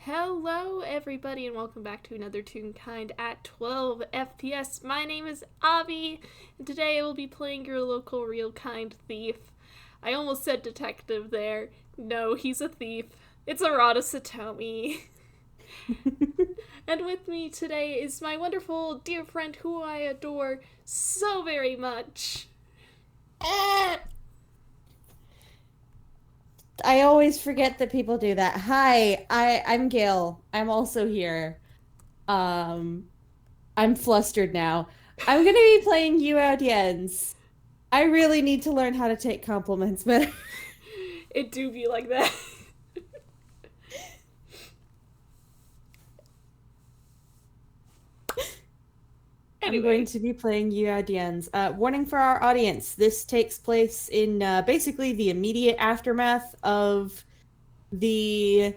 Hello everybody and welcome back to another Toonkind at 12 FPS. My name is Avi, and today I will be playing your local real kind thief. I almost said detective there. No, he's a thief. It's Arata Satomi. And with me today is my wonderful dear friend who I adore so very much. I always forget that people do that. Hi, I'm Gail. I'm also here. I'm flustered now. I'm gonna be playing Yuu Au'Dienz. I really need to learn how to take compliments, but It do be like that. I'm going to be playing Yuu Au'Dienz. Warning for our audience: this takes place in basically the immediate aftermath of the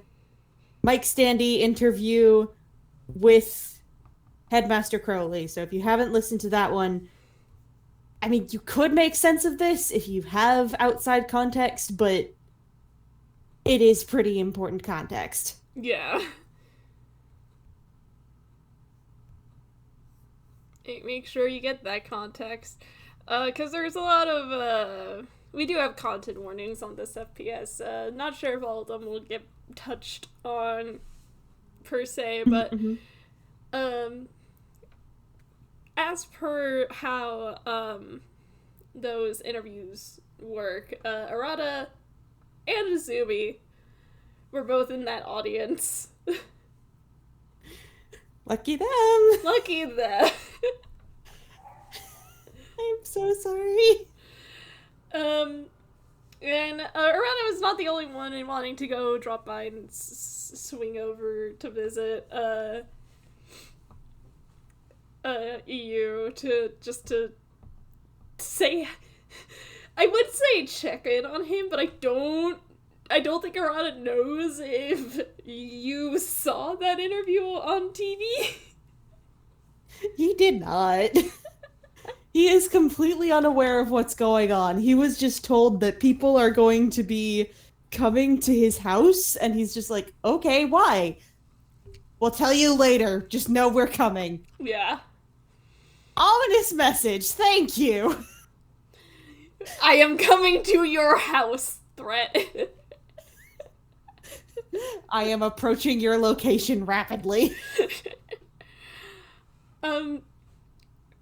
Mike Standy interview with Headmaster Crowey. So if you haven't listened to that one, I mean, you could make sense of this if you have outside context, but it is pretty important context. Yeah. Make sure you get that context. Because there's a lot of, we do have content warnings on this FPS. Not sure if all of them will get touched on, per se, but, as per how, those interviews work, Arata and Izumi were both in that audience. Lucky them! Lucky them! I'm so sorry. And Arana was not the only one in wanting to go drop by and swing over to visit EU to say, I would say check in on him, but I don't think Arana knows if you saw that interview on TV. He did not. He is completely unaware of what's going on. He was just told that people are going to be coming to his house, and he's just like, okay, why? We'll tell you later. Just know we're coming. Yeah. Ominous message. Thank you. I am coming to your house. Threat. I am approaching your location rapidly.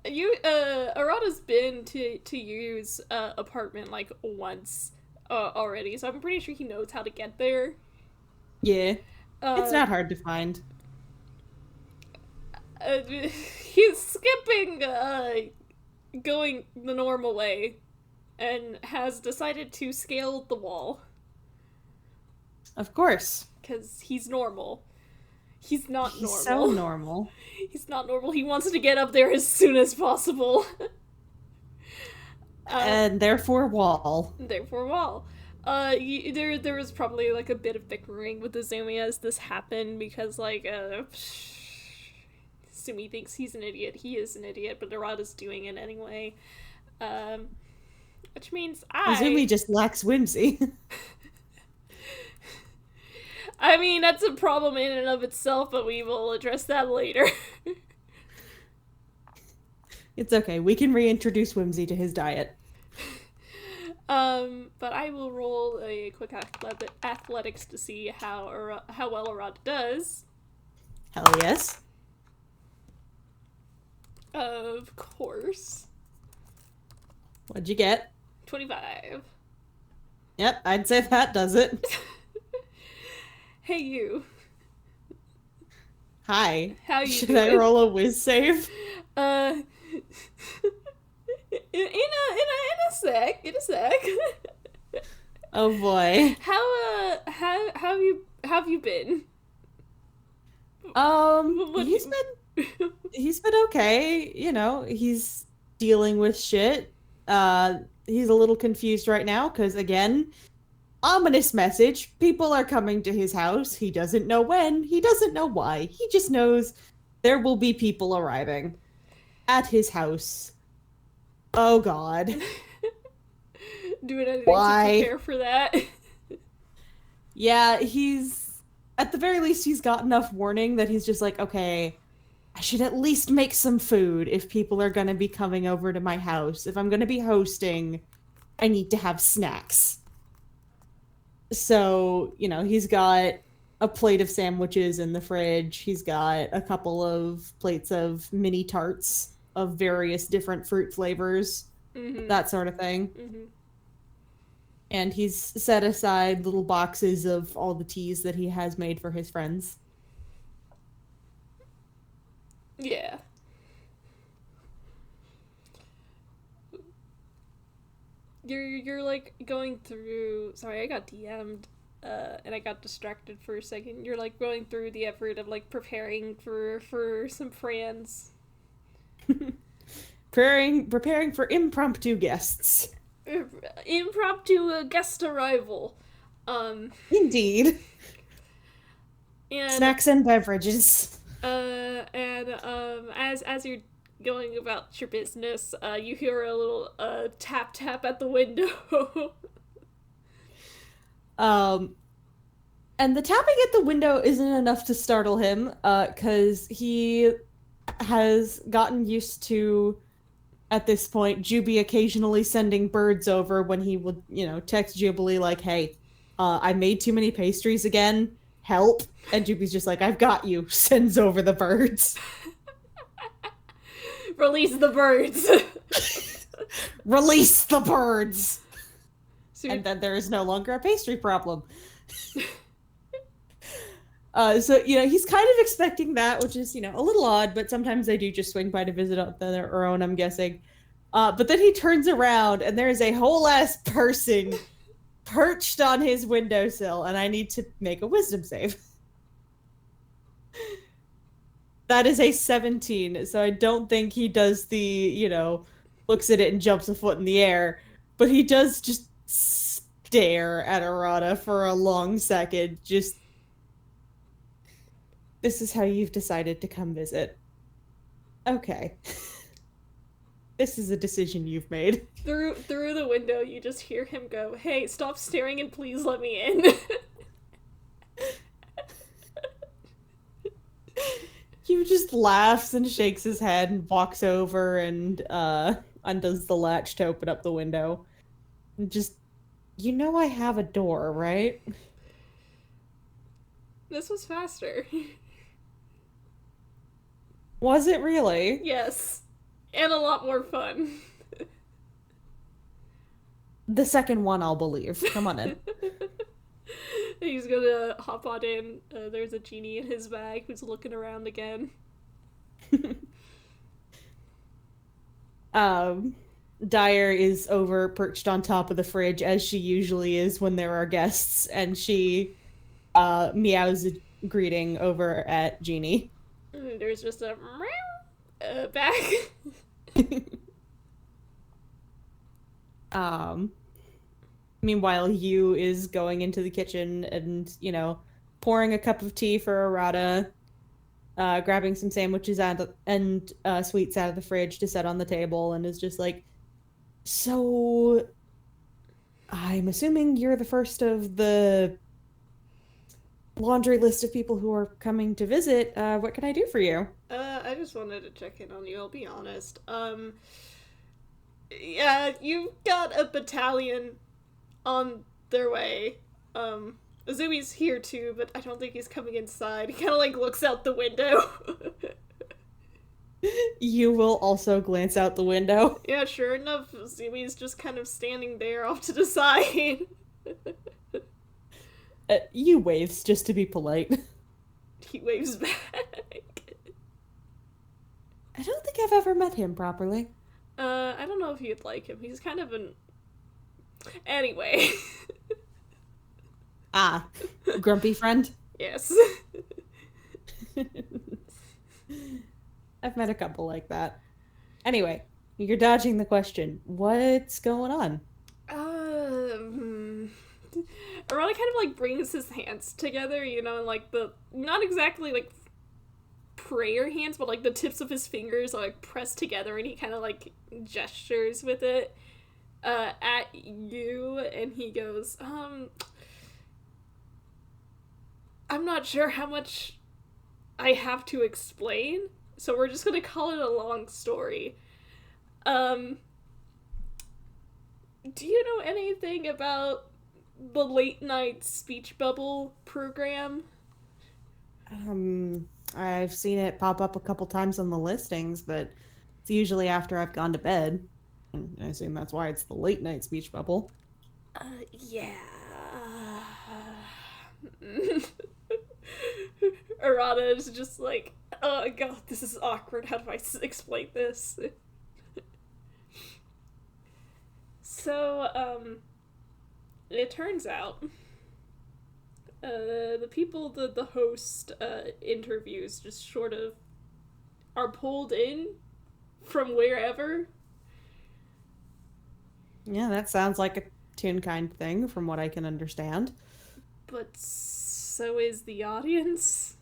Arata's been to Yu's apartment like once already, so I'm pretty sure he knows how to get there. Yeah. It's not hard to find. He's skipping going the normal way and has decided to scale the wall. Of course. Because he's normal. He's not normal. He's so normal. He's not normal. He wants to get up there as soon as possible. And therefore wall. Therefore wall. There was probably like a bit of bickering with Izumi as this happened because like Sumi thinks he's an idiot. He is an idiot, but Arata's doing it anyway. Which means Izumi just lacks whimsy. I mean, that's a problem in and of itself, but we will address that later. It's okay. We can reintroduce whimsy to his diet. But I will roll a quick athletics to see how well Arata does. Hell yes. Of course. What'd you get? 25. Yep, I'd say that does it. Hey, you. Hi. How you Should doing? I roll a whiz save? In a sec. Oh boy. How have you been? He's been okay. You know, he's dealing with shit. He's a little confused right now because again, ominous message. People are coming to his house. He doesn't know when. He doesn't know why. He just knows there will be people arriving at his house. Oh god. Doing anything to prepare for that. Yeah, he's at the very least, he's got enough warning that he's just like, okay, I should at least make some food if people are going to be coming over to my house. If I'm going to be hosting, I need to have snacks. So, he's got a plate of sandwiches in the fridge. He's got a couple of plates of mini tarts of various different fruit flavors, that sort of thing. And he's set aside little boxes of all the teas that he has made for his friends. Yeah. You're like going through. Sorry, I got DM'd, and I got distracted for a second. You're like going through the effort of like preparing for some friends. preparing for impromptu guests. Impromptu guest arrival. Indeed. And snacks and beverages. As you're going about your business, you hear a little tap at the window. And the tapping at the window isn't enough to startle him, because he has gotten used to, at this point, Juby occasionally sending birds over when he would, text Jubilee like, hey, I made too many pastries again, help. And Juby's just like, I've got you, sends over the birds. Release the birds. Release the birds. And then there is no longer a pastry problem. So, he's kind of expecting that, which is, a little odd, but sometimes they do just swing by to visit on their own, I'm guessing. But then he turns around, and there's a whole-ass person perched on his windowsill, and I need to make a wisdom save. That is a 17, so I don't think he does the, looks at it and jumps a foot in the air, but he does just stare at Arata for a long second, just... This is how you've decided to come visit. Okay. This is a decision you've made. Through the window, you just hear him go, hey, stop staring and please let me in. He just laughs and shakes his head and walks over and undoes the latch to open up the window. And just, I have a door, right? This was faster. Was it really? Yes. And a lot more fun. The second one I'll believe. Come on in. He's gonna hop on in. There's a genie in his bag who's looking around again. Dyer is over perched on top of the fridge, as she usually is when there are guests, and she meows a greeting over at Genie. There's just a meow back. Meanwhile, Yuu is going into the kitchen and, pouring a cup of tea for Arata, grabbing some sandwiches and sweets out of the fridge to set on the table, and is just like, so, I'm assuming you're the first of the laundry list of people who are coming to visit. What can I do for you? I just wanted to check in on you, I'll be honest. Yeah, you've got a battalion on their way. Azumi's here too, but I don't think he's coming inside. He kind of looks out the window. You will also glance out the window. Yeah, sure enough, Azumi's just kind of standing there off to the side. You waves just to be polite. He waves back. I don't think I've ever met him properly. I don't know if you'd like him. He's kind of an... Anyway. Grumpy friend? Yes. I've met a couple like that. Anyway, you're dodging the question. What's going on? Arata kind of brings his hands together, and the, not exactly prayer hands, but the tips of his fingers are pressed together, and he kind of gestures with it at you, and he goes, I'm not sure how much I have to explain, so we're just gonna call it a long story. Um, do you know anything about the Latenight Speechbubble program? I've seen it pop up a couple times on the listings, but it's usually after I've gone to bed. And I assume that's why it's the late night speech bubble. Yeah. Arata is just like, oh god, this is awkward. How do I explain this? So, it turns out, the people that the host interviews just sort of are pulled in from wherever. Yeah, that sounds like a Toonkind thing, from what I can understand. But so is the audience.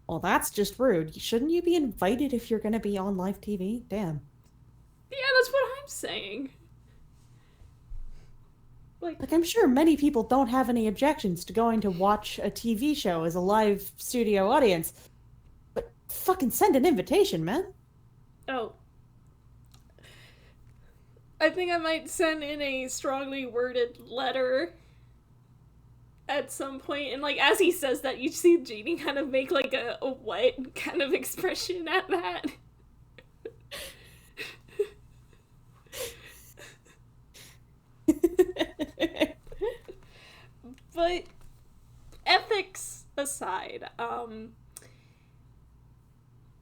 Well, that's just rude. Shouldn't you be invited if you're going to be on live TV? Damn. Yeah, that's what I'm saying. Like, I'm sure many people don't have any objections to going to watch a TV show as a live studio audience, but fucking send an invitation, man. Oh. I think I might send in a strongly worded letter at some point, and like as he says that, you see Jeannie kind of make like a what kind of expression at that. But ethics aside, a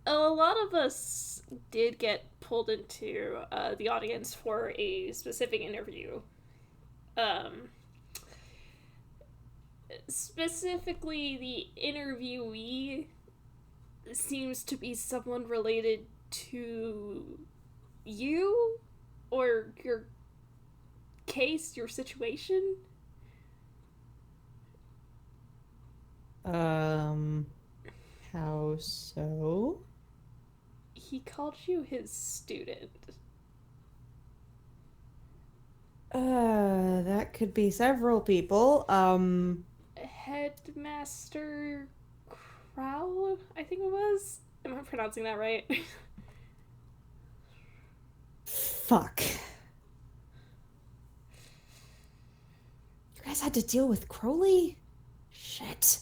lot of us did get pulled into the audience for a specific interview. Specifically, the interviewee seems to be someone related to you or your case, your situation. How so? He called you his student. That could be several people. Headmaster Crowey, I think it was. Am I pronouncing that right? Fuck. You guys had to deal with Crowey? Shit.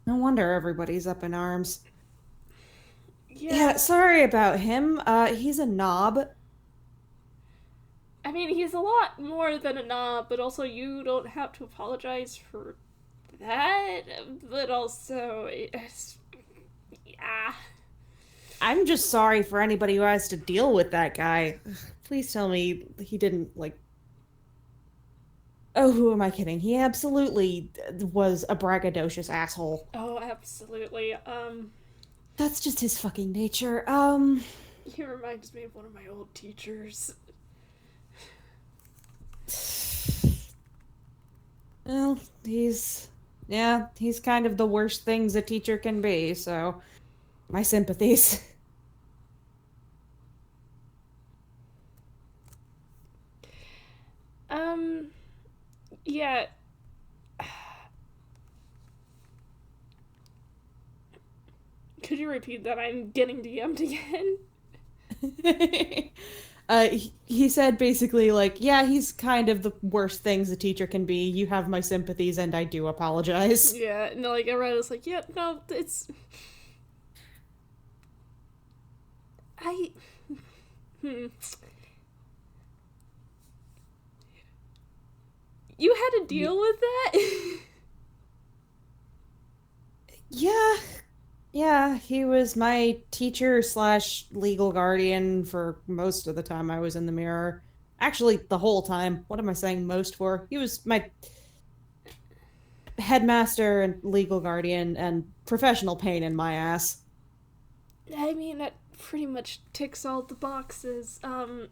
No wonder everybody's up in arms. Yeah, sorry about him. He's a knob. I mean, he's a lot more than a knob, but also you don't have to apologize for that. But also, yeah. I'm just sorry for anybody who has to deal with that guy. Please tell me he didn't, like... Oh, who am I kidding? He absolutely was a braggadocious asshole. Oh, absolutely. That's just his fucking nature. He reminds me of one of my old teachers. Well, he's kind of the worst things a teacher can be, so my sympathies. Yeah. Could you repeat that? I'm getting DM'd again. He said basically, like, yeah, he's kind of the worst things a teacher can be. You have my sympathies, and I do apologize. Yeah, no, like, everyone was like, yeah, no, it's... You had to deal with that? Yeah, he was my teacher / legal guardian for most of the time I was in the mirror. Actually, the whole time. What am I saying most for? He was my headmaster and legal guardian and professional pain in my ass. I mean, that pretty much ticks all the boxes. How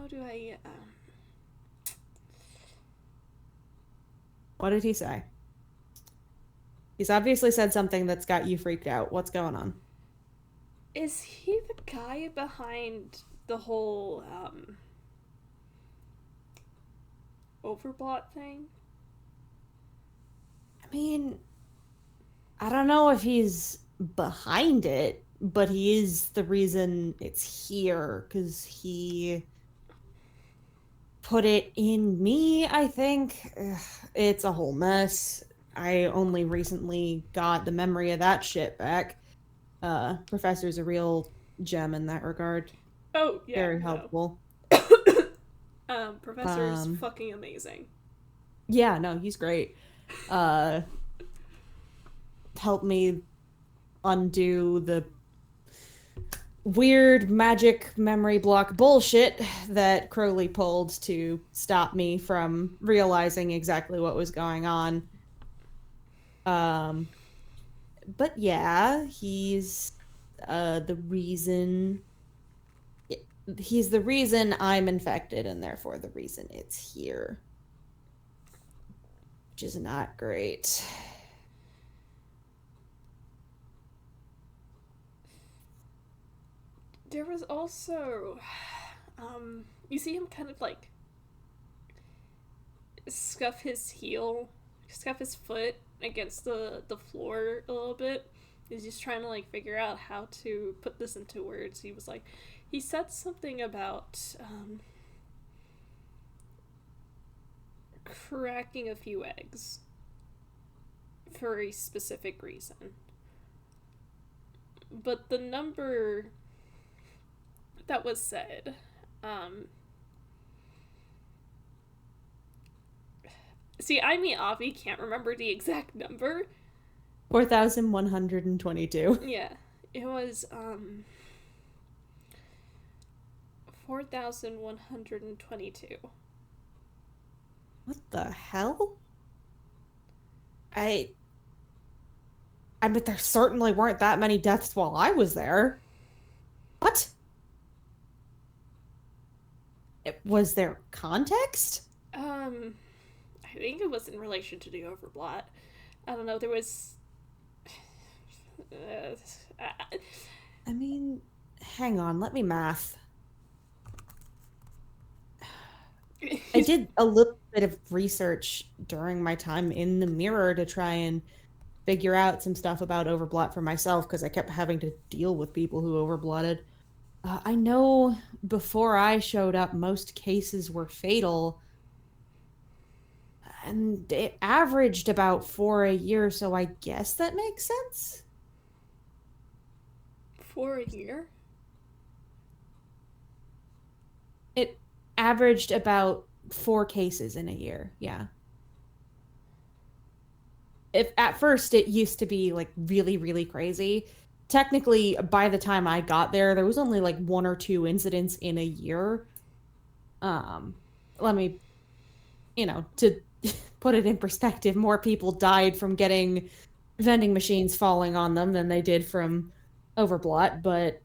do I, What did he say? He's obviously said something that's got you freaked out. What's going on? Is he the guy behind the whole, Overblot thing? I mean, I don't know if he's behind it, but he is the reason it's here, because he put it in me, I think. Ugh, it's a whole mess. I only recently got the memory of that shit back. Professor's a real gem in that regard. Oh, yeah. Very helpful. Professor is fucking amazing. Yeah, no, he's great. Help me undo the weird magic memory block bullshit that Crowey pulled to stop me from realizing exactly what was going on. But yeah, he's the reason. He's the reason I'm infected, and therefore the reason it's here. Which is not great. There was also, you see him kind of like scuff his foot against the floor a little bit. He's just trying to like figure out how to put this into words. He said something about cracking a few eggs for a specific reason. But the number that was said, see, Avi can't remember the exact number. 4,122. Yeah, it was 4,122. What the hell? I bet there certainly weren't that many deaths while I was there. What? Was there context? I think it was in relation to the Overblot. I don't know, there was... I mean, hang on, let me math. I did a little bit of research during my time in the mirror to try and figure out some stuff about Overblot for myself, because I kept having to deal with people who overblotted. I know before I showed up, most cases were fatal, and it averaged about 4 a year, so I guess that makes sense? 4 a year? It averaged about 4 cases in a year, yeah. If at first it used to be like really, really crazy. Technically, by the time I got there was only like 1 or 2 incidents in a year. Let me, to put it in perspective, more people died from getting vending machines falling on them than they did from Overblot, but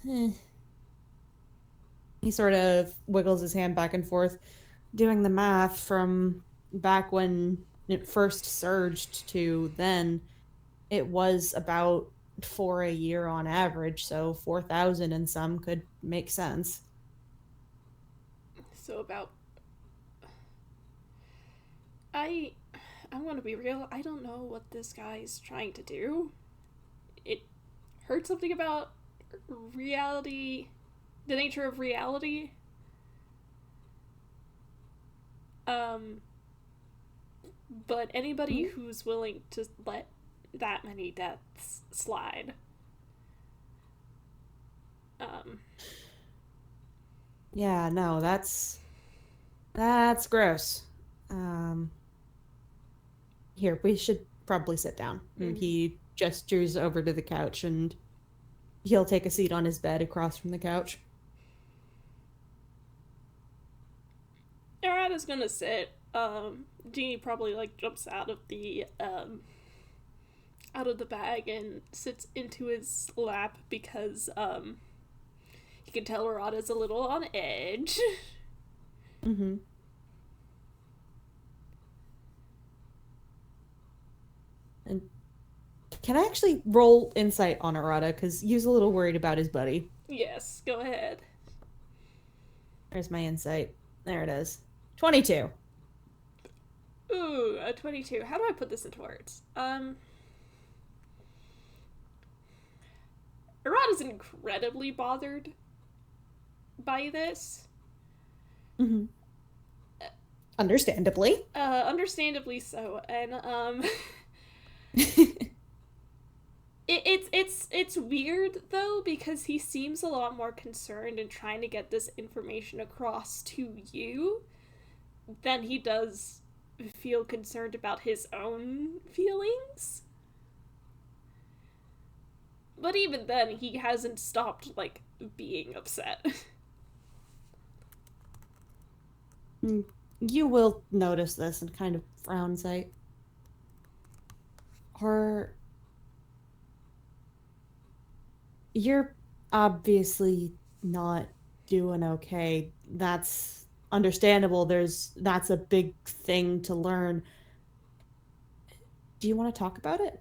he sort of wiggles his hand back and forth, doing the math from back when it first surged to then. It was about 4 a year on average, so 4,000 and some could make sense. So about... I want to be real, I don't know what this guy's trying to do. It heard something about reality, the nature of reality. But anybody who's willing to let that many deaths slide. Yeah, no, that's gross. Here, we should probably sit down. And he gestures over to the couch, and he'll take a seat on his bed across from the couch. Arata's gonna sit. Jeannie probably like jumps out of the bag and sits into his lap because you can tell Arata's a little on edge. Mm-hmm. And can I actually roll insight on Arata? Because he's a little worried about his buddy. Yes, go ahead. There's my insight. There it is. 22. Ooh, a 22. How do I put this into words? Arad is incredibly bothered by this. Mm-hmm. Understandably. Understandably so, and it's weird though, because he seems a lot more concerned in trying to get this information across to you than he does feel concerned about his own feelings. But even then, he hasn't stopped, like, being upset. You will notice this and kind of frowns at. You're obviously not doing okay. That's understandable. That's a big thing to learn. Do you want to talk about it?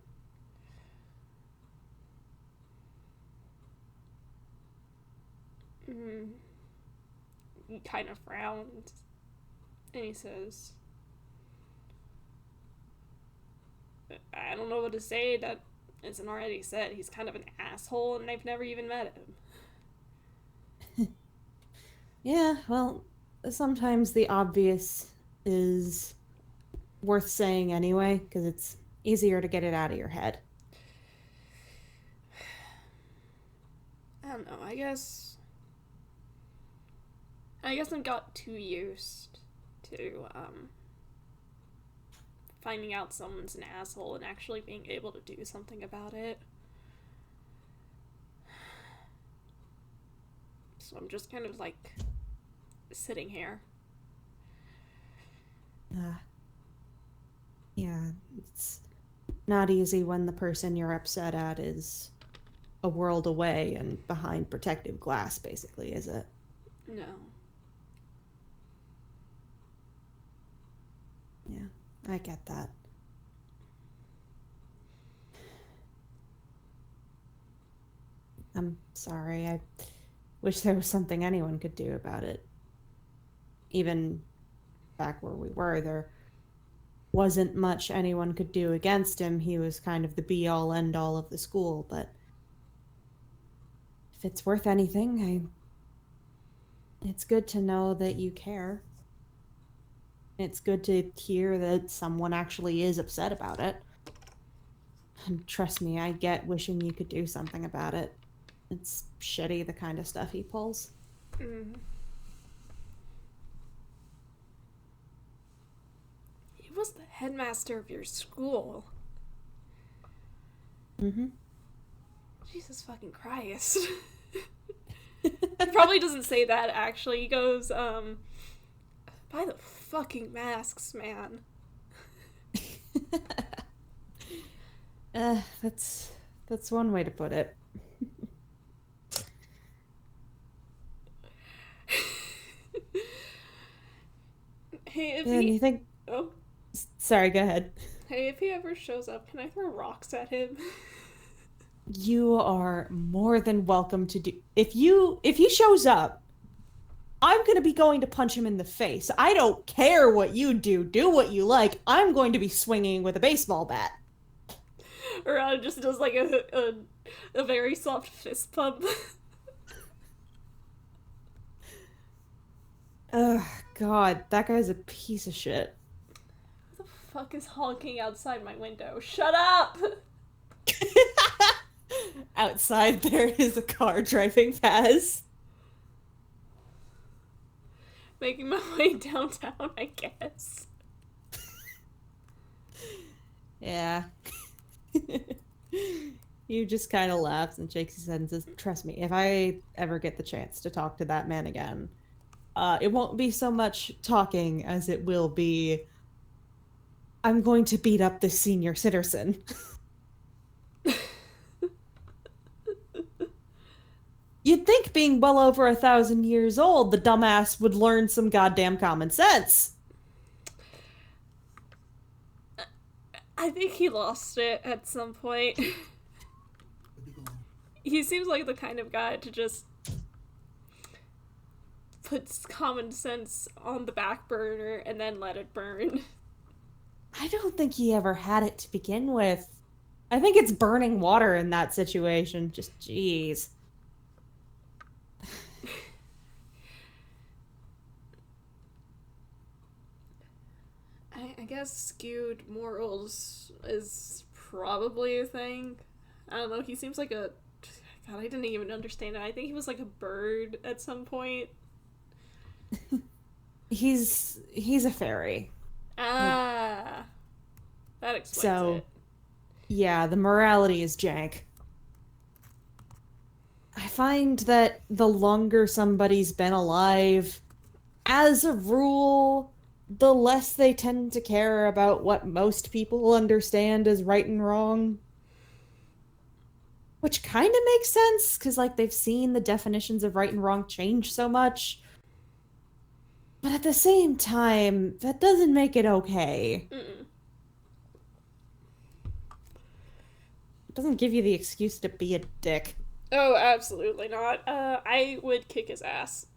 He kind of frowns, and he says, I don't know what to say that isn't already said. He's kind of an asshole, and I've never even met him. Yeah, well, sometimes the obvious is worth saying anyway, because it's easier to get it out of your head. I don't know, I guess I got too used to, finding out someone's an asshole and actually being able to do something about it. So I'm just kind of, like, sitting here. Yeah, it's not easy when the person you're upset at is a world away and behind protective glass, basically, is it? No. Yeah, I get that. I'm sorry. I wish there was something anyone could do about it. Even back where we were, there wasn't much anyone could do against him. He was kind of the be-all, end-all of the school, but if it's worth anything, it's good to know that you care. It's good to hear that someone actually is upset about it. And trust me, I get wishing you could do something about it. It's shitty, the kind of stuff he pulls. Mm. He was the headmaster of your school. Mm-hmm. Jesus fucking Christ. He probably doesn't say that, actually. He goes, buy the fucking masks, man. That's one way to put it. Hey, if and he... you think... Oh. Sorry, go ahead. Hey, if he ever shows up, can I throw rocks at him? You are more than welcome to do... If he shows up, I'm going to be going to punch him in the face. I don't care what you do. Do what you like. I'm going to be swinging with a baseball bat. Or just does, like, a very soft fist pump. Ugh, God, that guy's a piece of shit. What the fuck is honking outside my window? Shut up! Outside there is a car driving past. Making my way downtown, I guess. Yeah. You just kind of laughs and shakes his head and says, trust me, if I ever get the chance to talk to that man again, it won't be so much talking as it will be, I'm going to beat up this senior citizen. You'd think being well over 1,000 years old, the dumbass would learn some goddamn common sense. I think he lost it at some point. He seems like the kind of guy to just puts common sense on the back burner and then let it burn. I don't think he ever had it to begin with. I think it's burning water in that situation. Just jeez. I guess skewed morals is probably a thing. I don't know, he seems like a... God, I didn't even understand it. I think he was like a bird at some point. He's a fairy. Ah. That explains it. Yeah, the morality is jank. I find that the longer somebody's been alive, as a rule, the less they tend to care about what most people understand as right and wrong. Which kind of makes sense, because, like, they've seen the definitions of right and wrong change so much. But at the same time, that doesn't make it okay. Mm-mm. It doesn't give you the excuse to be a dick. Oh, absolutely not. I would kick his ass.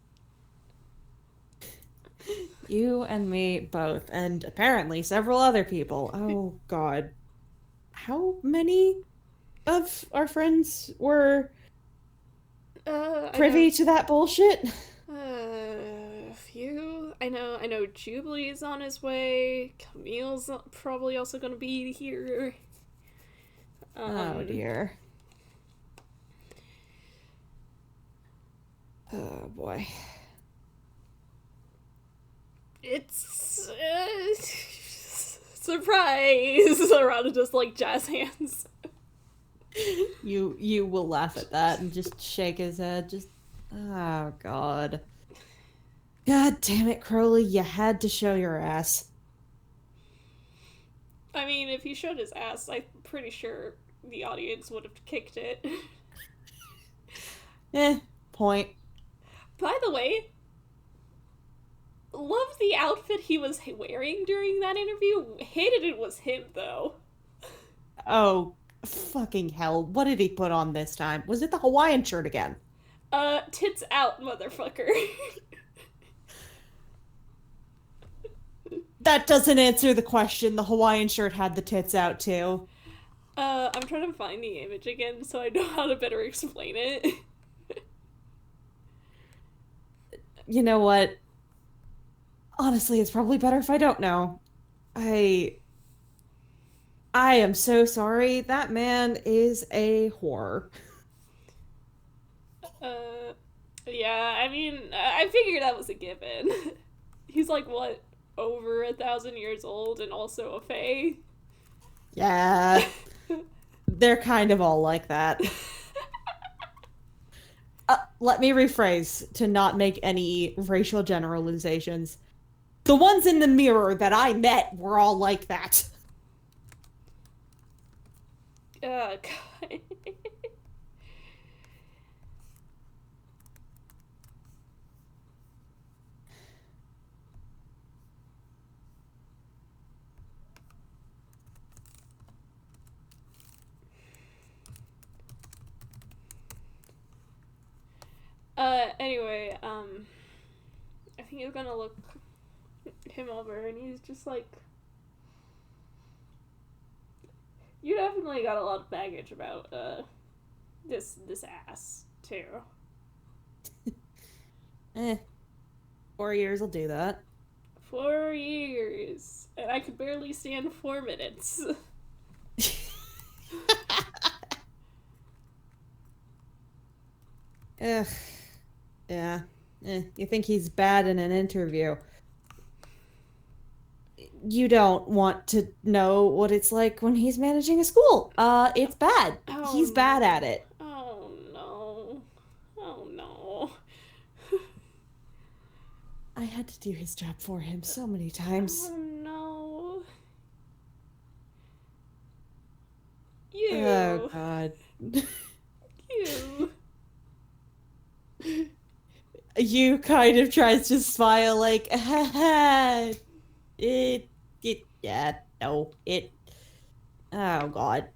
You and me both, and apparently several other people. Oh, God. How many of our friends were privy to that bullshit? A few. I know Jubilee's on his way. Camille's probably also gonna be here. Oh, dear. Oh, boy. It's surprise! Arana just like jazz hands. You will laugh at that and just shake his head. Just, oh, God. God damn it, Crowley, you had to show your ass. I mean, if he showed his ass, I'm pretty sure the audience would have kicked it. Point. By the way, love the outfit he was wearing during that interview. Hated it was him, though. Oh, fucking hell. What did he put on this time? Was it the Hawaiian shirt again? Tits out, motherfucker. That doesn't answer the question. The Hawaiian shirt had the tits out, too. I'm trying to find the image again so I know how to better explain it. You know what? Honestly, it's probably better if I don't know. I am so sorry. That man is a whore. Yeah, I mean, I figured that was a given. He's like, what, over 1,000 years old and also a fae? Yeah. They're kind of all like that. Let me rephrase to not make any racial generalizations. The ones in the mirror that I met were all like that. Oh, God. Anyway, I think he's gonna look him over and he's just like, you definitely got a lot of baggage about, this ass, too. 4 years will do that. 4 years. And I could barely stand 4 minutes. Ugh. Yeah. You think he's bad in an interview. You don't want to know what it's like when he's managing a school. It's bad. Oh, he's bad at it. Oh, no. Oh, no. I had to do his job for him so many times. Oh, no. You. Oh, God. You. You kind of tries to smile like, oh, God.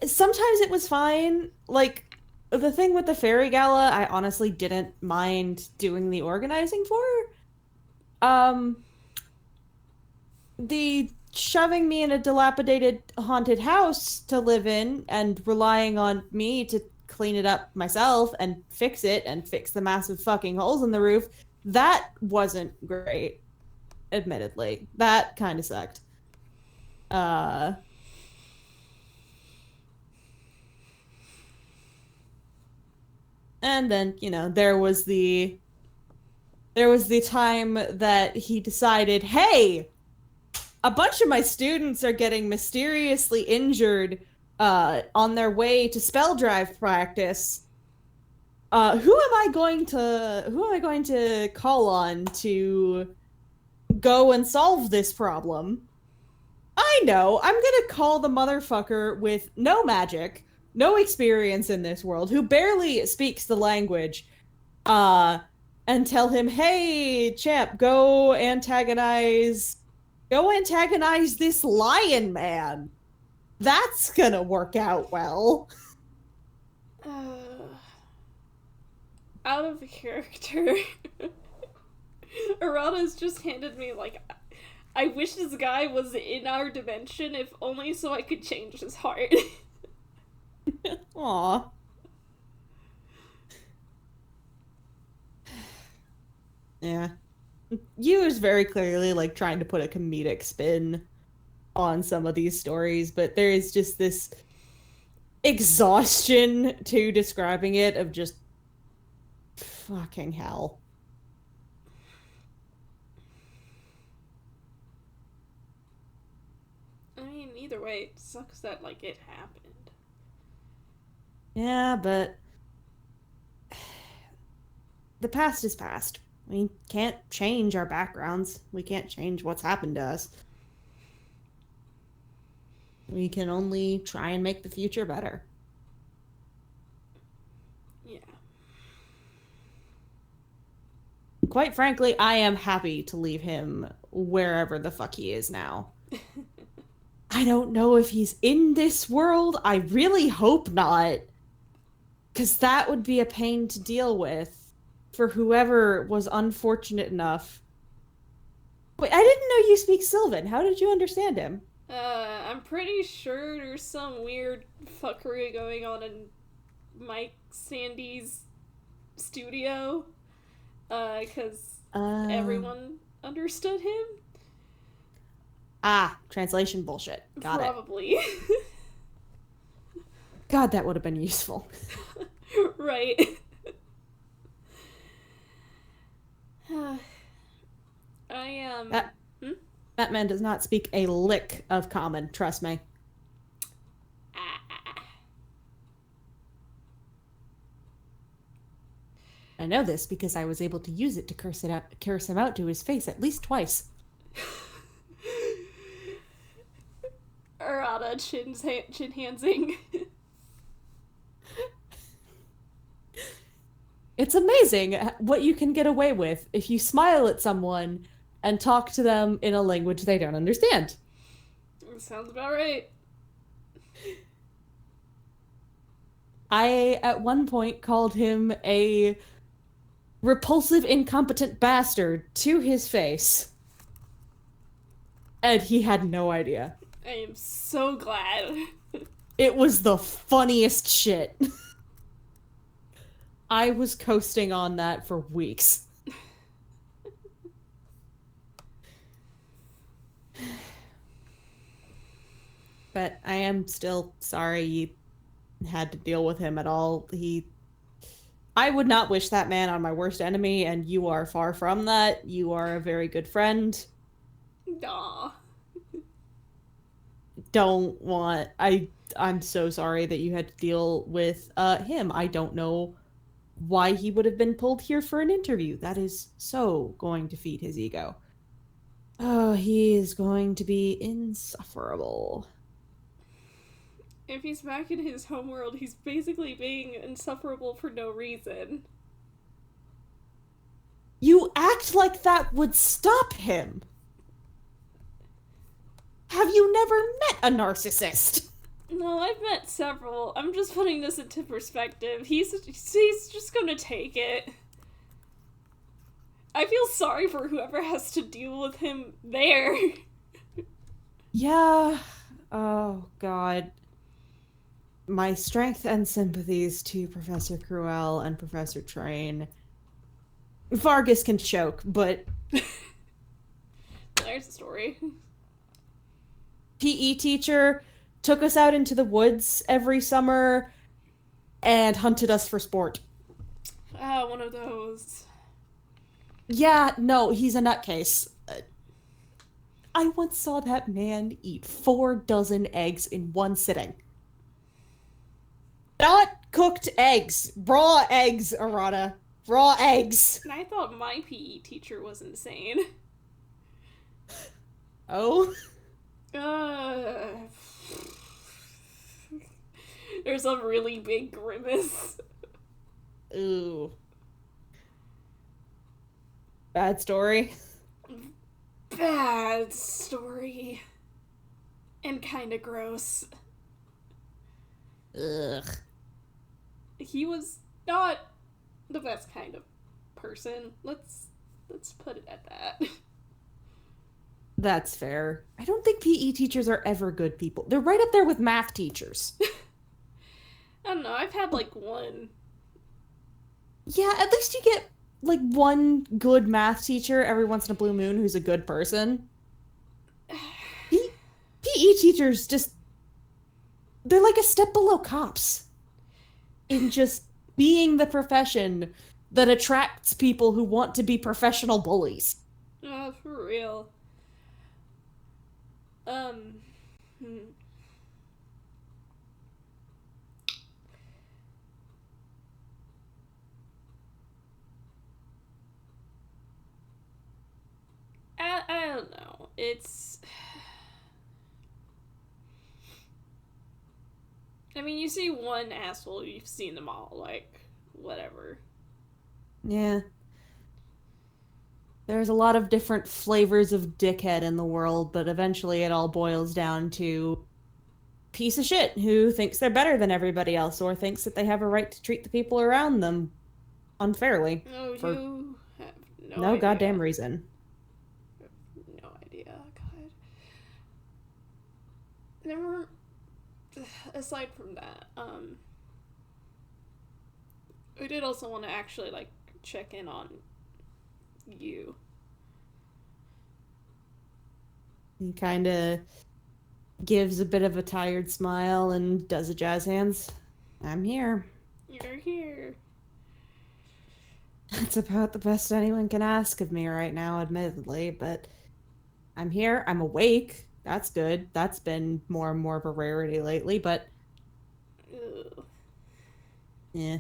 Sometimes it was fine. Like, the thing with the fairy gala, I honestly didn't mind doing the organizing for. Um, the shoving me in a dilapidated haunted house to live in and relying on me to clean it up myself and fix it and fix the massive fucking holes in the roof, that wasn't great, admittedly. That kind of sucked. And then, you know, there was the time that he decided, hey, a bunch of my students are getting mysteriously injured on their way to spell drive practice. Who am I going to call on to go and solve this problem? I know, I'm gonna call the motherfucker with no magic, no experience in this world, who barely speaks the language, and tell him, hey, champ, go antagonize this lion man. That's gonna work out well. Out of character. Arata's just handed me, like, I wish this guy was in our dimension, if only so I could change his heart. Aww. Yeah. Yuu is very clearly, like, trying to put a comedic spin on some of these stories, but there is just this exhaustion to describing it of just fucking hell. I mean, either way, it sucks that, like, it happened. Yeah, but the past is past. We can't change our backgrounds. We can't change what's happened to us. We can only try and make the future better. Yeah. Quite frankly, I am happy to leave him wherever the fuck he is now. I don't know if he's in this world. I really hope not. Because that would be a pain to deal with for whoever was unfortunate enough. Wait, I didn't know you speak Sylvan. How did you understand him? I'm pretty sure there's some weird fuckery going on in Mike Sandy's studio. Because everyone understood him. Ah, translation bullshit. Got Probably. it. God, that would have been useful. Right. That man does not speak a lick of common, trust me. I know this because I was able to use it to curse him out to his face at least twice. Arata chin-handsing. It's amazing what you can get away with if you smile at someone and talk to them in a language they don't understand. Sounds about right. I, at one point, called him a repulsive, incompetent bastard to his face. And he had no idea. I am so glad. It was the funniest shit. I was coasting on that for weeks. But I am still sorry you had to deal with him at all. I would not wish that man on my worst enemy, and you are far from that. You are a very good friend. Aw. I'm so sorry that you had to deal with him. I don't know why he would have been pulled here for an interview. That is so going to feed his ego. Oh, he is going to be insufferable. If he's back in his homeworld, he's basically being insufferable for no reason. You act like that would stop him. Have you never met a narcissist? No, I've met several. I'm just putting this into perspective. He's just gonna take it. I feel sorry for whoever has to deal with him there. Yeah. Oh, God. My strength and sympathies to Professor Crowell and Professor Train. Vargas can choke, but There's the story. PE teacher took us out into the woods every summer and hunted us for sport. Ah, one of those. Yeah, no, he's a nutcase. I once saw that man eat 4 dozen eggs in one sitting. Not cooked eggs. Raw eggs, Arata. Raw eggs. And I thought my PE teacher was insane. Oh? There's a really big grimace. Ooh. Bad story. Bad story. And kinda gross. Ugh. He was not the best kind of person. Let's put it at that. That's fair. I don't think PE teachers are ever good people. They're right up there with math teachers. I don't know, I've had like one. Yeah, at least you get like one good math teacher every once in a blue moon who's a good person. PE teachers just, they're like a step below cops in just being the profession that attracts people who want to be professional bullies. Oh, for real. I don't know. It's... I mean, you see one asshole, you've seen them all. Like, whatever. Yeah. There's a lot of different flavors of dickhead in the world, but eventually it all boils down to piece of shit who thinks they're better than everybody else or thinks that they have a right to treat the people around them unfairly. No, for you have no idea. goddamn reason. No idea. God. Never... Aside from that, I did also want to actually, like, check in on you. He kind of gives a bit of a tired smile and does a jazz hands. I'm here. You're here. That's about the best anyone can ask of me right now, admittedly, but I'm here. I'm awake. That's good. That's been more and more of a rarity lately, but Ugh. yeah.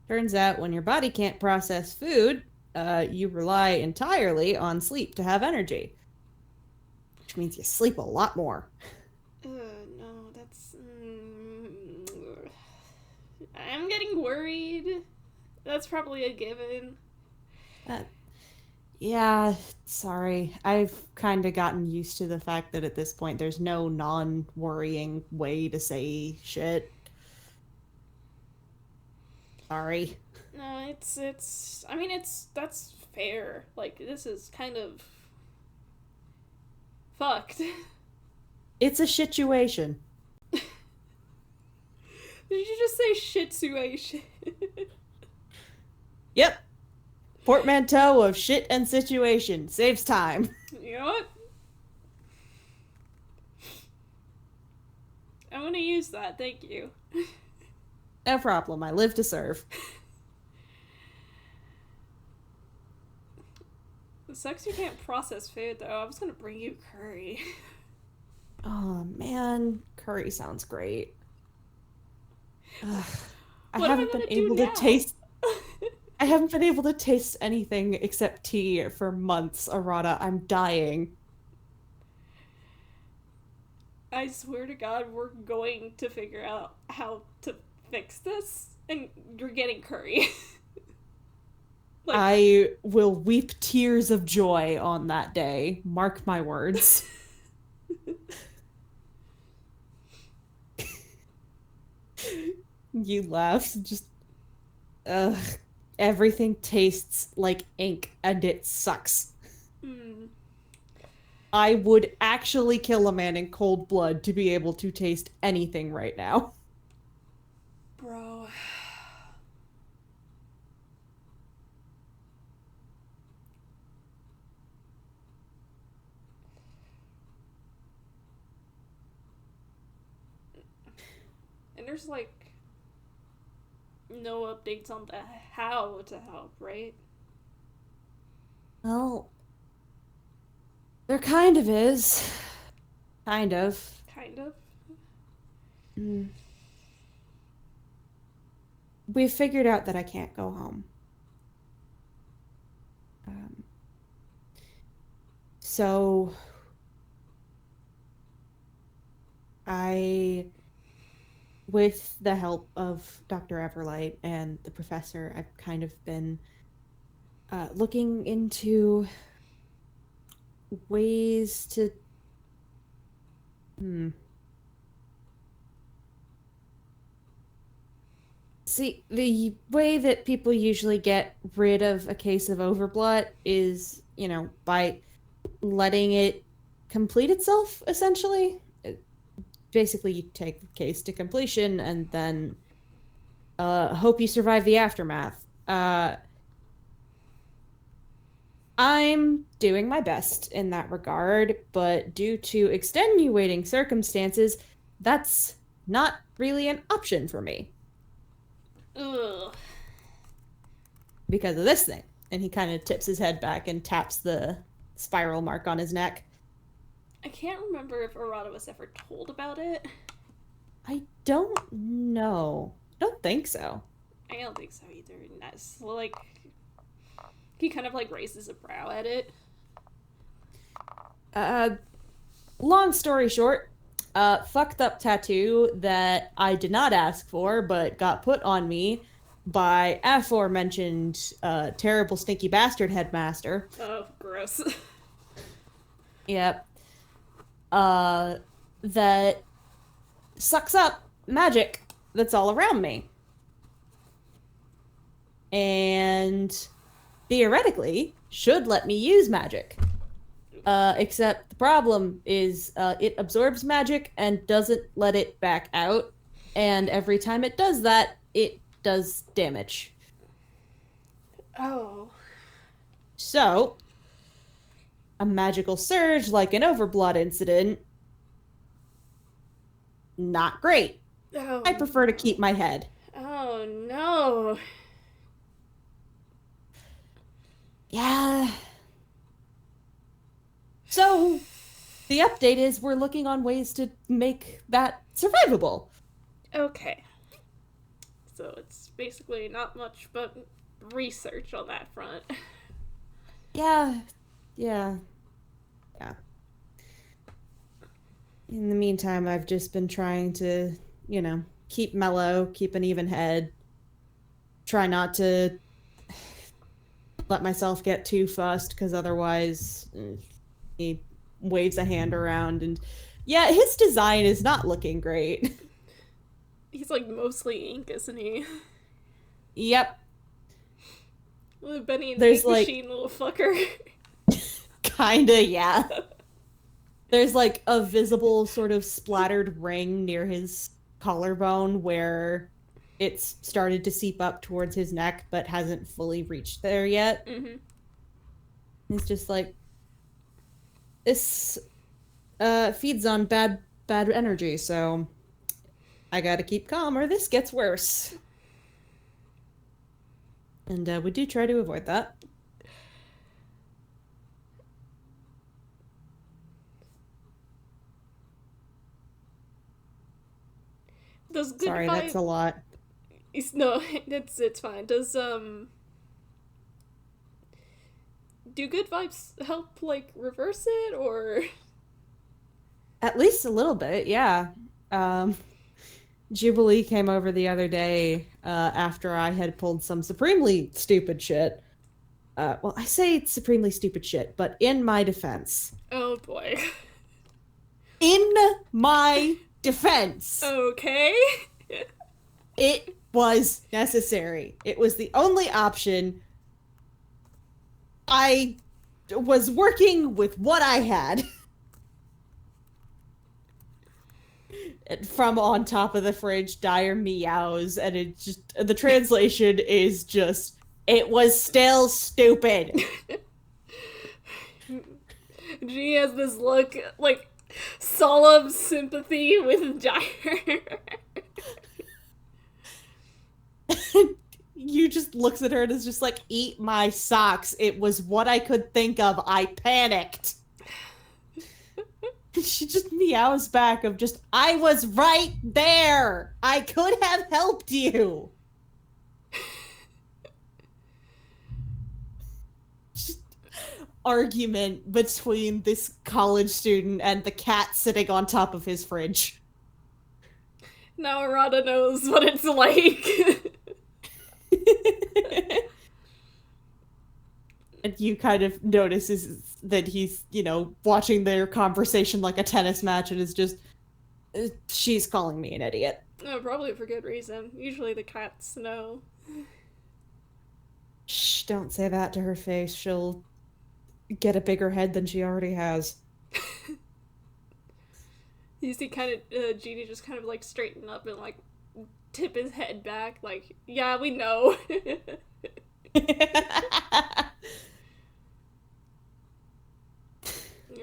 Turns out when your body can't process food, you rely entirely on sleep to have energy. Which means you sleep a lot more. No, that's... I'm getting worried. That's probably a given. Yeah, sorry. I've kind of gotten used to the fact that at this point there's no non-worrying way to say shit. Sorry. No, I mean, that's fair. Like, this is kind of fucked. It's a situation. Did you just say shitsuation? Yep. Portmanteau of shit and situation. Saves time. You know what? I'm gonna use that, thank you. No problem. I live to serve. It sucks you can't process food, though. I was gonna bring you curry. Oh, man. Curry sounds great. Ugh. I What am I haven't been gonna do able now? to taste... I haven't been able to taste anything except tea for months, Arata. I'm dying. I swear to God, we're going to figure out how to fix this, and you're getting curry. Like, I will weep tears of joy on that day. Mark my words. You laugh. Just, ugh. Everything tastes like ink and it sucks. mm, I would actually kill a man in cold blood to be able to taste anything right now. bro. And there's like no updates on the how to help, right? Well, there kind of is. Kind of. Kind of. Mm. We've figured out that I can't go home. Um, so I, with the help of Dr. Everlight and the professor, I've kind of been looking into ways to. See, the way that people usually get rid of a case of Overblot is, by letting it complete itself, essentially. Basically, you take the case to completion and then hope you survive the aftermath. I'm doing my best in that regard, but due to extenuating circumstances, that's not really an option for me. Ugh. Because of this thing. And he kind of tips his head back and taps the spiral mark on his neck. I can't remember if Arata was ever told about it. I don't know. Don't think so. I don't think so either. And that's like he kind of like raises a brow at it. Long story short, fucked up tattoo that I did not ask for, but got put on me by aforementioned terrible stinky bastard headmaster. Oh, gross. Yep. That sucks up magic that's all around me. And theoretically should let me use magic. Except the problem is it absorbs magic and doesn't let it back out. And every time it does that, it does damage. Oh. So, a magical surge like an Overblot incident, not great. Oh. I prefer to keep my head. Oh no. Yeah. So, the update is we're looking on ways to make that survivable. Okay. So it's basically not much but research on that front. Yeah. In the meantime, I've just been trying to, keep mellow, keep an even head. Try not to let myself get too fussed, because otherwise he waves a hand around and yeah, his design is not looking great. He's like mostly ink, isn't he? Yep. Little Benny and There's the ink machine, little fucker. Kinda, yeah. There's like a visible sort of splattered ring near his collarbone where it's started to seep up towards his neck but hasn't fully reached there yet. Mm-hmm. It's just like, this feeds on bad energy, so I gotta keep calm or this gets worse. And we do try to avoid that. Does good Sorry, vibe... that's a lot. No, it's fine. Does do good vibes help like reverse it, or At least a little bit, yeah. Jubilee came over the other day after I had pulled some supremely stupid shit. well, I say it's supremely stupid shit, but in my defense. Oh boy. In my defense. Okay. It was necessary. It was the only option. I was working with what I had. From on top of the fridge, dire meows, and it just, the translation is just, it was still stupid. She has this look, like, solemn sympathy with Dire. You just looks at her and is just like, eat my socks. It was what I could think of. I panicked. She just meows back of just, I was right there. I could have helped you. Just argument between this college student and the cat sitting on top of his fridge. Now Arata knows what it's like. And you kind of notices that he's, watching their conversation like a tennis match and is just, she's calling me an idiot. Oh, probably for good reason. Usually the cats know. Shh, don't say that to her face. She'll get a bigger head than she already has. You see Genie just kind of like straighten up and like tip his head back like, yeah, we know.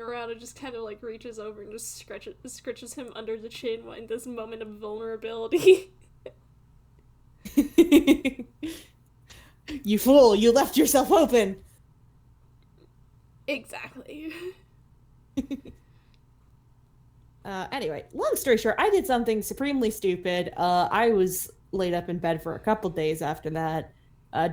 Arata just kind of like reaches over and just scratches him under the chin in this moment of vulnerability. You fool, you left yourself open. Exactly. Anyway, long story short, I did something supremely stupid. I was laid up in bed for a couple days after that.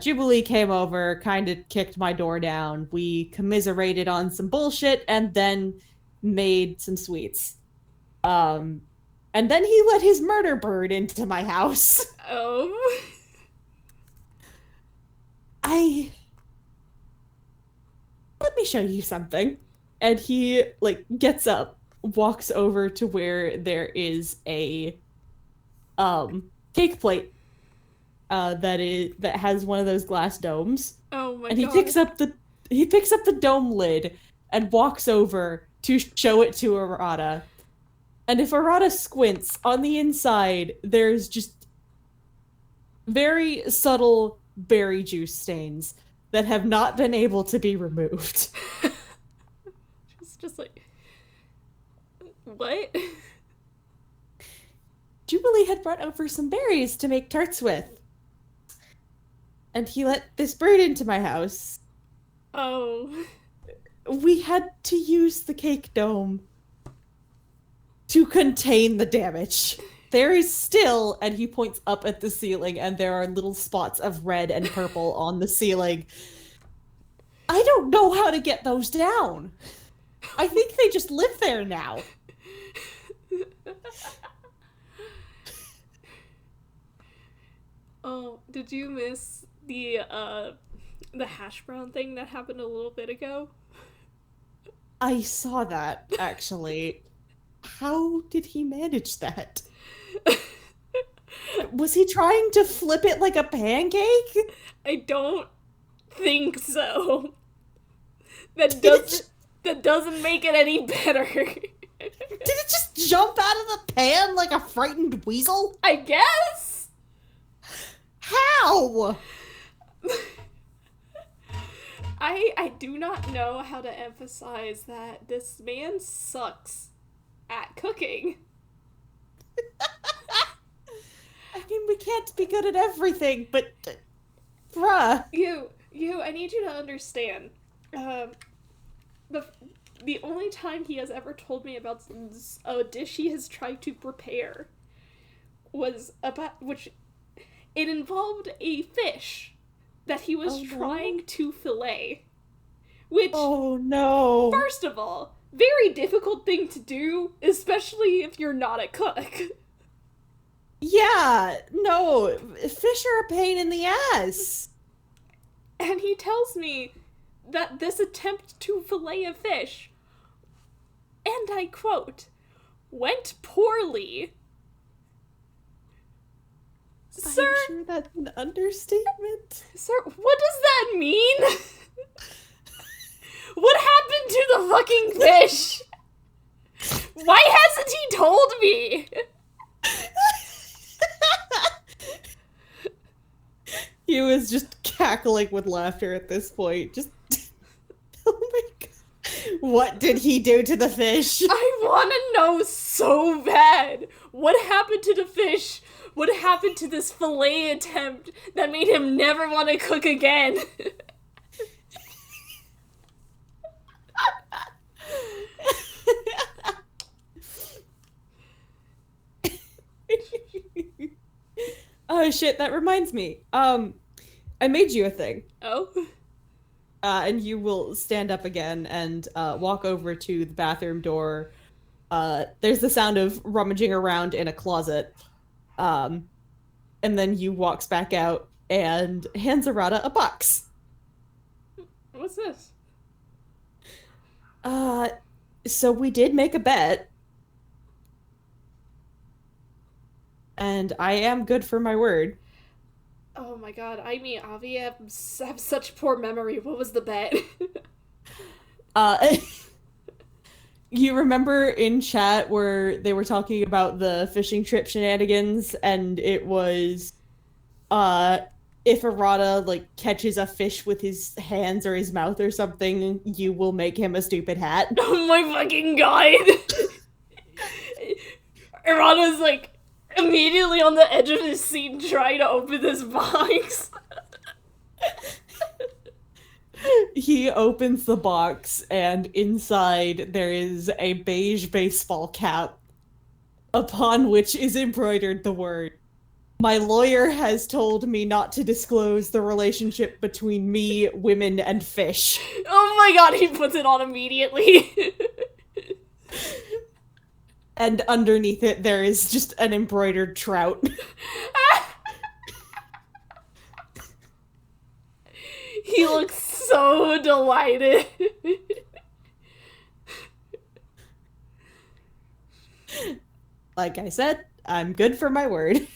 Jubilee came over, kind of kicked my door down. We commiserated on some bullshit and then made some sweets. And then he let his murder bird into my house. Oh. Let me show you something. And he, gets up, walks over to where there is a, cake plate. That has one of those glass domes. Oh my god. And he picks up the dome lid and walks over to show it to Arata. And if Arata squints, on the inside there's just very subtle berry juice stains that have not been able to be removed. just like, what? Jubilee had brought over some berries to make tarts with. And he let this bird into my house. Oh. We had to use the cake dome to contain the damage. There is still, and he points up at the ceiling, and there are little spots of red and purple on the ceiling. I don't know how to get those down. I think they just live there now. Oh, did you miss the hash brown thing that happened a little bit ago? I saw that, actually. How did he manage that? Was he trying to flip it like a pancake? I don't think so. That doesn't make it any better. Did it just jump out of the pan like a frightened weasel? I guess. How? I do not know how to emphasize that this man sucks at cooking. I mean, we can't be good at everything, but bruh. You, I need you to understand. The only time he has ever told me about a dish he has tried to prepare was about which it involved a fish that he was trying to fillet. Which, oh no. First of all, very difficult thing to do, especially if you're not a cook. Yeah, no, fish are a pain in the ass. And he tells me that this attempt to fillet a fish, and I quote, went poorly. Sir, I'm sure that's an understatement. Sir, what does that mean? What happened to the fucking fish? Why hasn't he told me? He was just cackling with laughter at this point. Just, oh my god. What did he do to the fish? I want to know so bad. What happened to the fish? What happened to this fillet attempt that made him never want to cook again? Oh shit, that reminds me. I made you a thing. Oh? And you will stand up again and walk over to the bathroom door. There's the sound of rummaging around in a closet. And then you walks back out and hands Arata a box. What's this? So we did make a bet. And I am good for my word. Oh my god, I mean, Avi, I have such poor memory. What was the bet? You remember in chat where they were talking about the fishing trip shenanigans, and it was, if Arata, like, catches a fish with his hands or his mouth or something, you will make him a stupid hat. Oh my fucking god! Arata's, like, immediately on the edge of his seat trying to open this box. He opens the box, and inside there is a beige baseball cap, upon which is embroidered the word, "My lawyer has told me not to disclose the relationship between me, women, and fish." Oh my god, he puts it on immediately. And underneath it there is just an embroidered trout. He looks so delighted. Like I said, I'm good for my word.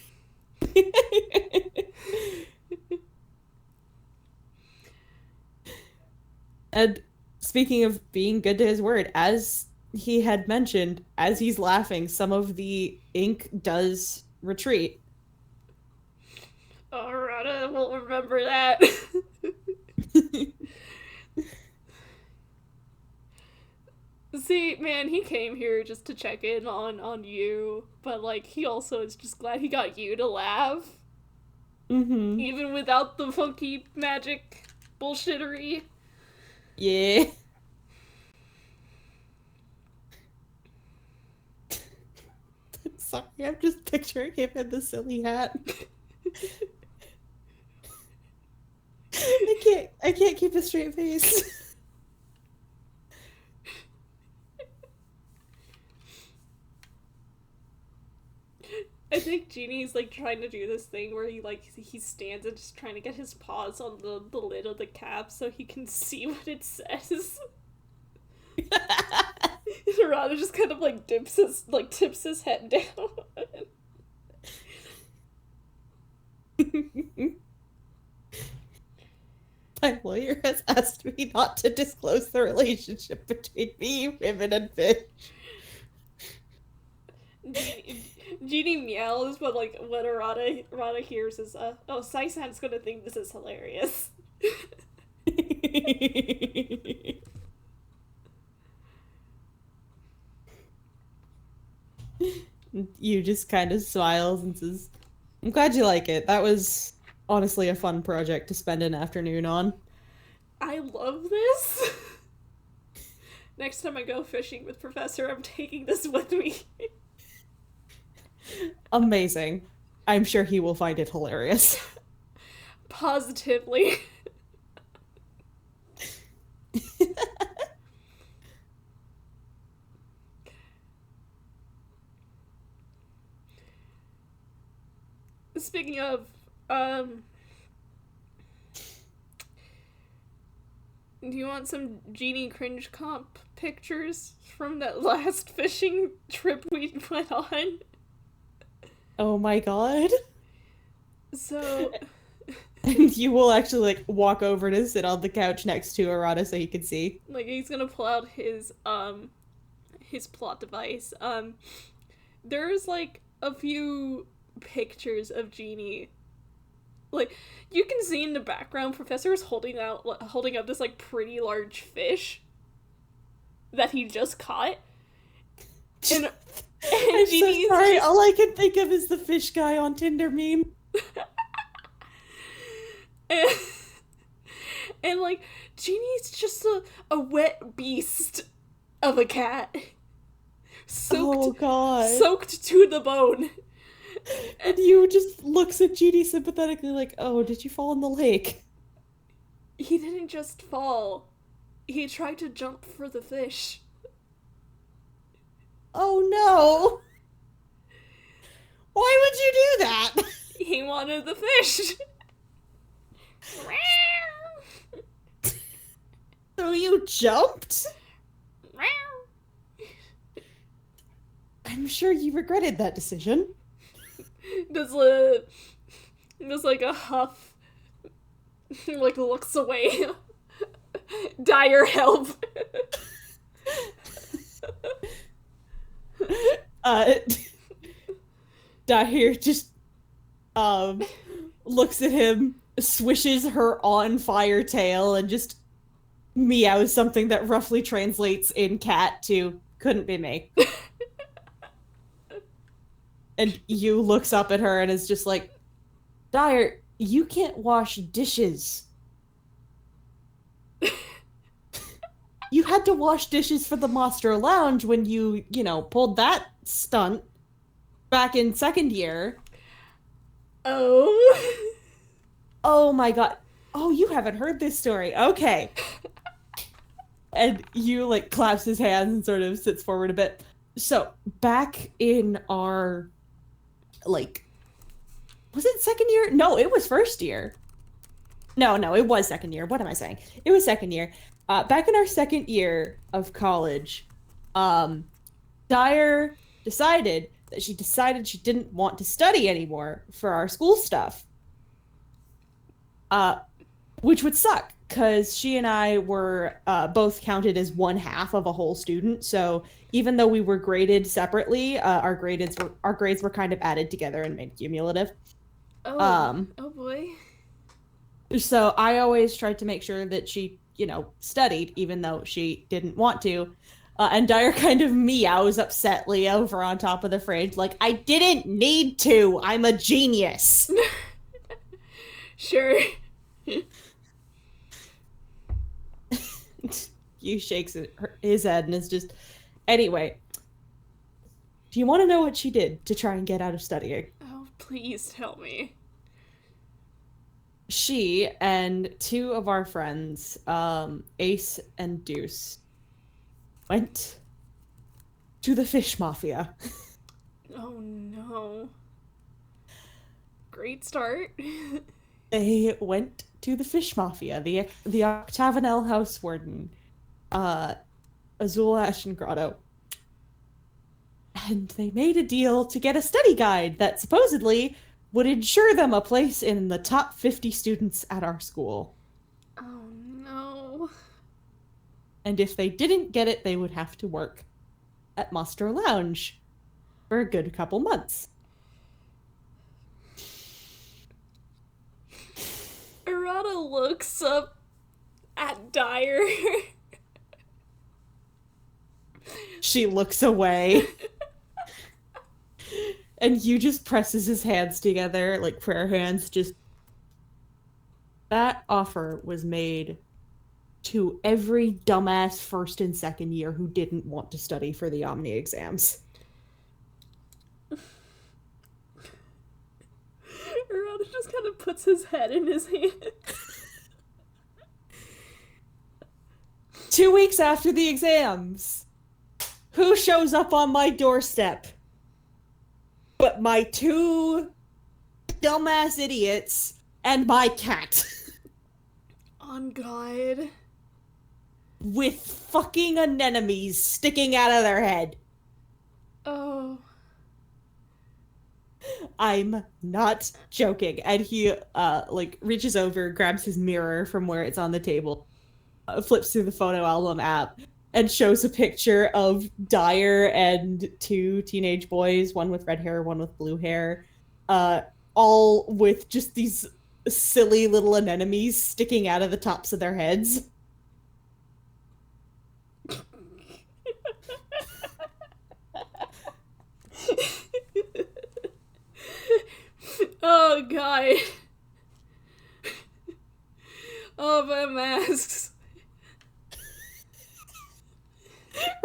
And speaking of being good to his word, as he had mentioned, as he's laughing, some of the ink does retreat. Oh, Rada won't remember that. See, man, he came here just to check in on you, but, like, he also is just glad he got you to laugh. Mm-hmm. Even without the funky magic bullshittery. Yeah. I'm sorry, I'm just picturing him in the silly hat. I can't keep a straight face. I think Genie's, like, trying to do this thing where he stands and just trying to get his paws on the lid of the cap so he can see what it says. Rada just kind of, like, tips his head down. My lawyer has asked me not to disclose the relationship between me, women, and fish. Genie meows, but, like, what Rada hears is, oh, Sai-san's gonna think this is hilarious. You just kind of smiles and says, "I'm glad you like it. That was honestly a fun project to spend an afternoon on." I love this. Next time I go fishing with Professor, I'm taking this with me. Amazing. I'm sure he will find it hilarious. Positively. Speaking of, Do you want some Genie cringe comp pictures from that last fishing trip we went on? Oh my god. So... And you will actually, like, walk over to sit on the couch next to Arata so he can see. Like, he's gonna pull out his plot device. There's, like, a few pictures of Genie. Like, you can see in the background, Professor is holding up this, like, pretty large fish that he just caught. And I'm so sorry, all I can think of is the fish guy on Tinder meme. And like, Genie's just a wet beast of a cat. Soaked to the bone. And you just looks at Genie sympathetically like, oh, did you fall in the lake? He didn't just fall. He tried to jump for the fish. Oh no! Why would you do that? He wanted the fish. So you jumped? I'm sure you regretted that decision. Does like a huff, like looks away. Dire help. Dire just looks at him, swishes her on fire tail, and just meows something that roughly translates in cat to couldn't be me. And Yu looks up at her and is just like, Dire, you can't wash dishes. You had to wash dishes for the Monster Lounge when you pulled that stunt back in second year. Oh. Oh my god. Oh, you haven't heard this story. Okay. And Yu, like, claps his hands and sort of sits forward a bit. So, back in our, like, was it second year? No, it was first year. No, it was second year. What am I saying? It was second year. Back in our second year of college, Dire decided she didn't want to study anymore for our school stuff. Which would suck, because she and I were both counted as one half of a whole student, so even though we were graded separately, our grades were kind of added together and made cumulative. Oh boy. So I always tried to make sure that she, studied, even though she didn't want to. And Dire kind of meows upsetly over on top of the fridge, like, I didn't need to! I'm a genius! Sure. Yu shakes his head and is just... Anyway, do you want to know what she did to try and get out of studying? Oh, please tell me. She and two of our friends, Ace and Deuce, went to the fish mafia. Oh no. Great start. They went to the fish mafia, the Octavanel house warden, Azul Ashen Grotto. And they made a deal to get a study guide that supposedly would ensure them a place in the top 50 students at our school. Oh no. And if they didn't get it, they would have to work at Monster Lounge for a good couple months. Arata looks up at Dire. She looks away. And Yu just presses his hands together, like prayer hands, just... That offer was made to every dumbass first and second year who didn't want to study for the Omni exams. Arata just kind of puts his head in his hand. 2 weeks after the exams, who shows up on my doorstep? But my two dumbass idiots and my cat. On God. with fucking anemones sticking out of their head. Oh. I'm not joking. And he, reaches over, grabs his mirror from where it's on the table, flips through the photo album app, and shows a picture of Dyer and two teenage boys, one with red hair, one with blue hair, all with just these silly little anemones sticking out of the tops of their heads. Oh, God. Oh, my masks.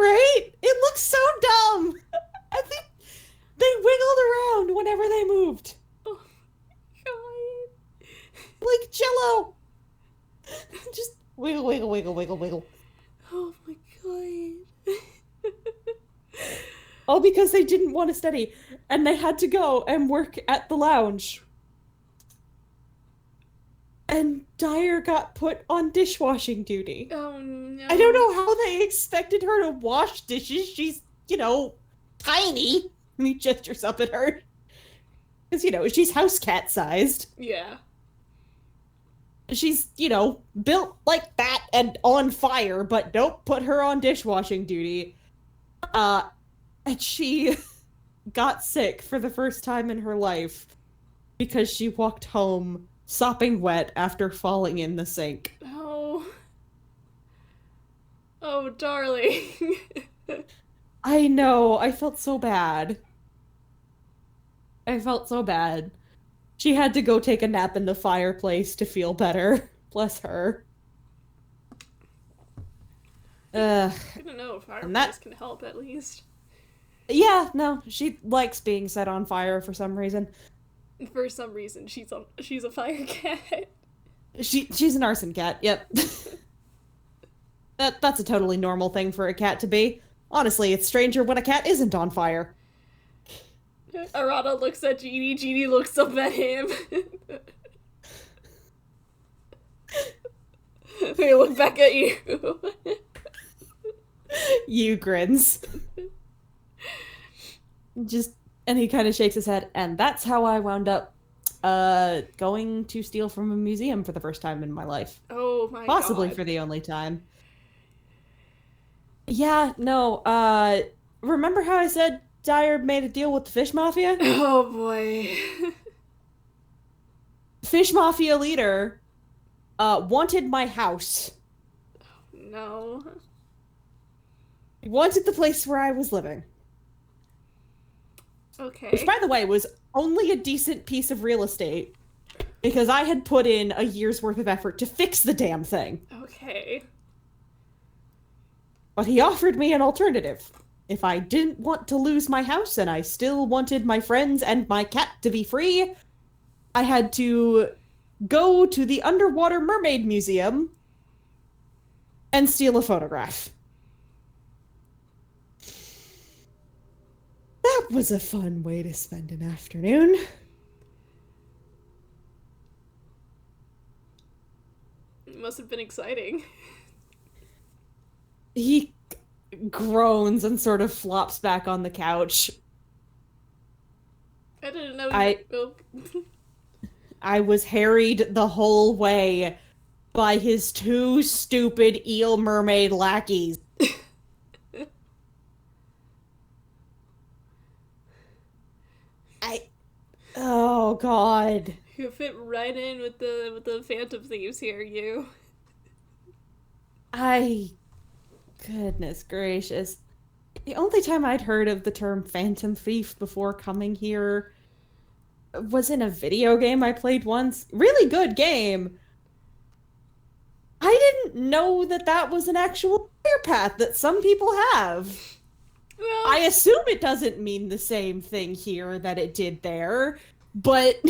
Right? It looks so dumb. I think they wiggled around whenever they moved. Oh, God. Like Jello. Just wiggle, wiggle, wiggle, wiggle, wiggle. Oh, my God. All because they didn't want to study, and they had to go and work at the lounge. And Dyer got put on dishwashing duty. Oh, no. I don't know how they expected her to wash dishes. She's, tiny. He gestures up at her. Because, she's house cat sized. Yeah. She's, built like that and on fire, but don't put her on dishwashing duty. And she got sick for the first time in her life because she walked home sopping wet after falling in the sink. Oh. Oh, darling. I know. I felt so bad. She had to go take a nap in the fireplace to feel better. Bless her. I don't know if fireplace can help, at least. Yeah, no, she likes being set on fire for some reason. For some reason, she's a fire cat. She's an arson cat, yep. That's a totally normal thing for a cat to be. Honestly, it's stranger when a cat isn't on fire. Arata looks at Jeannie, Jeannie looks up at him. They look back at you. You grins. And he kind of shakes his head, and that's how I wound up going to steal from a museum for the first time in my life. Oh my Possibly God. for the only time. Yeah, no, remember how I said Dyer made a deal with the fish mafia? Oh boy. Fish mafia leader wanted my house. No. He wanted the place where I was living. Okay. Which, by the way, was only a decent piece of real estate because I had put in a year's worth of effort to fix the damn thing. Okay. But he offered me an alternative. If I didn't want to lose my house and I still wanted my friends and my cat to be free, I had to go to the Underwater Mermaid Museum and steal a photograph. That was a fun way to spend an afternoon. It must have been exciting. He groans and sort of flops back on the couch. I didn't know I was harried the whole way by his two stupid eel mermaid lackeys. Oh God. You fit right in with the Phantom Thieves here, you. Goodness gracious. The only time I'd heard of the term Phantom Thief before coming here was in a video game I played once. Really good game. I didn't know that was an actual career path that some people have. Well, I assume it doesn't mean the same thing here that it did there, but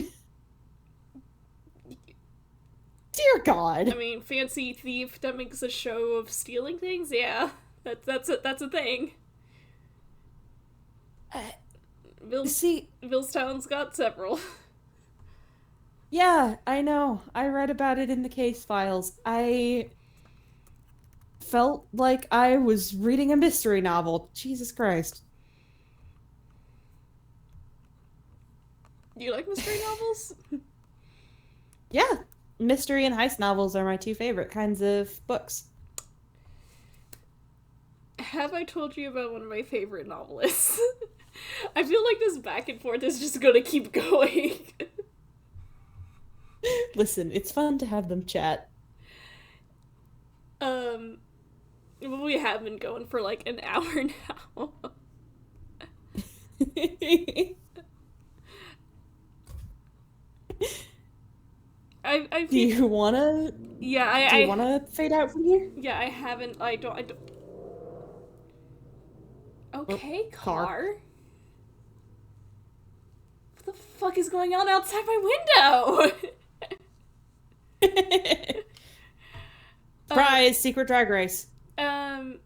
dear God. I mean, fancy thief that makes a show of stealing things? Yeah, that's a thing. Billstown's got several. Yeah, I know. I read about it in the case files. felt like I was reading a mystery novel. Jesus Christ. Do you like mystery novels? Yeah. Mystery and heist novels are my two favorite kinds of books. Have I told you about one of my favorite novelists? I feel like this back and forth is just gonna keep going. Listen, it's fun to have them chat. We have been going for like an hour now. Do you wanna? Yeah, Do you wanna fade out from here? Yeah, I haven't. I don't. Okay, car. What the fuck is going on outside my window? Surprise! Secret Drag Race. I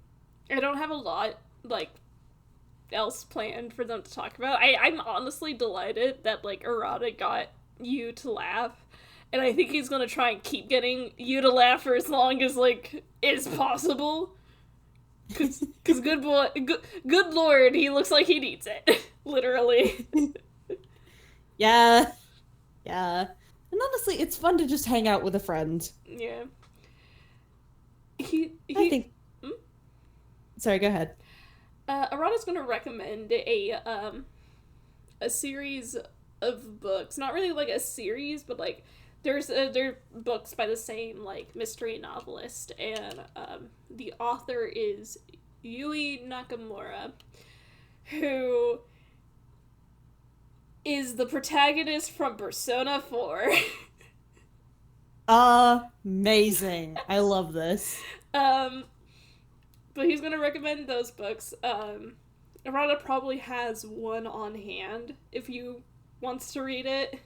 don't have a lot like else planned for them to talk about. I'm honestly delighted that like Errata got you to laugh, and I think he's gonna try and keep getting you to laugh for as long as like is possible. Cause good boy, good lord, he looks like he needs it, literally. Yeah. And honestly, it's fun to just hang out with a friend. Yeah. I think. Sorry, go ahead. Arata's gonna recommend a series of books. Not really like a series, but like they're books by the same like mystery novelist, and the author is Yui Nakamura, who is the protagonist from Persona 4. Amazing. I love this. But he's gonna recommend those books. Arata probably has one on hand if you wants to read it.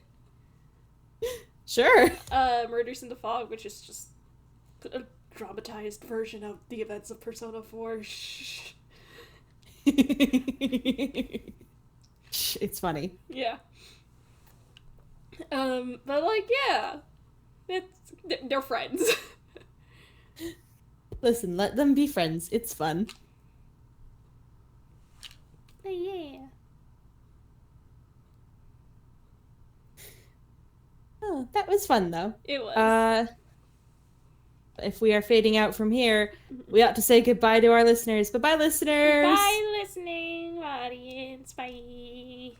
Sure. Murders in the Fog, which is just a dramatized version of the events of Persona 4. Shh. It's funny. Yeah. But like, yeah. They're friends. Listen, let them be friends. It's fun. Yeah. Oh, that was fun, though. It was. If we are fading out from here, we ought to say goodbye to our listeners. Bye-bye, listeners! Bye, listening audience. Bye.